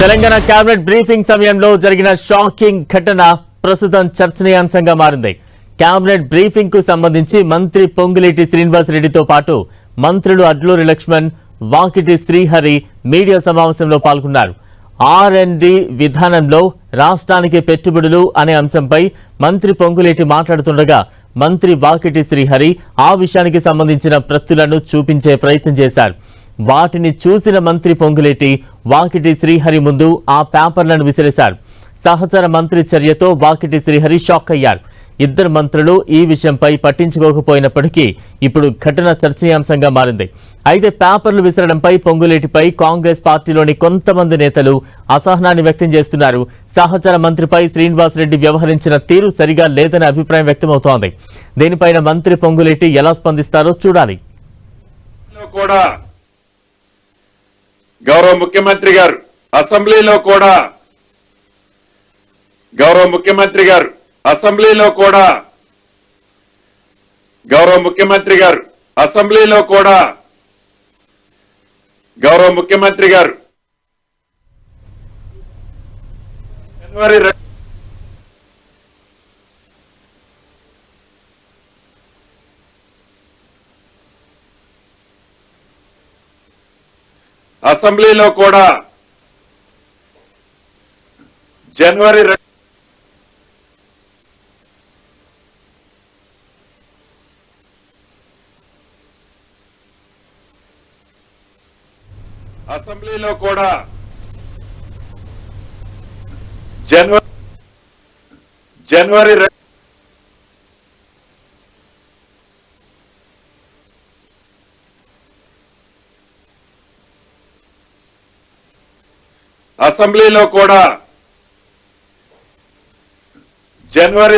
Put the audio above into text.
Telangana cabinet briefing సమయంలో జరిగిన shocking ఘటన ప్రస్తుతం చర్చనీయాంశంగా మారింది. కేబినెట్ బ్రీఫింగ్ కు సంబంధించి మంత్రి పొంగులేటి శ్రీనివాస్ రెడ్డితో పాటు మంత్రులు అడ్లూరి లక్ష్మణ్, వాకిటి శ్రీహరి మీడియా సమావేశంలో పాల్గొన్నారు. R&D విధానంలో రాష్ట్రానికి పెట్టుబడులు అనే అంశంపై మంత్రి పొంగులేటి మాట్లాడుతుండగా మంత్రి వాకిటి శ్రీహరి ఆ విషయానికి సంబంధించిన ప్రతులను చూపించే ప్రయత్నం చేశారు. వాటిని చూసిన మంత్రి పొంగులేటి వాకిటి శ్రీహరి ముందు ఆ పేపర్లను విసిరేశారు. సహచర మంత్రి చర్యతో వాకిటి శ్రీహరి షాక్ అయ్యారు. ఇద్దరు మంత్రులు ఈ విషయంపై పట్టించుకోకపోయినప్పటికీ ఇప్పుడు ఘటన చర్చనీయాంశంగా మారింది. అయితే పేపర్లు విసరడంపై పొంగులేటిపై కాంగ్రెస్ పార్టీలోని కొంతమంది నేతలు అసహనాన్ని వ్యక్తం చేస్తున్నారు. సహచర మంత్రిపై శ్రీనివాస్ రెడ్డి వ్యవహరించిన తీరు సరిగా లేదనే అభిప్రాయం వ్యక్తమవుతోంది. దీనిపైన మంత్రి పొంగులేటి ఎలా స్పందిస్తారో చూడాలి. గౌరవ ముఖ్యమంత్రి గారు అసెంబ్లీలో కూడా గౌరవ ముఖ్యమంత్రి గారు అసెంబ్లీలో కూడా గౌరవ ముఖ్యమంత్రి గారు అసెంబ్లీలో కూడా గౌరవ ముఖ్యమంత్రి గారు జనవరి అసెంబ్లీలో కూడా జనవరి అసెంబ్లీలో కూడా జనవరి అసెంబ్లీలో కూడా జనవరి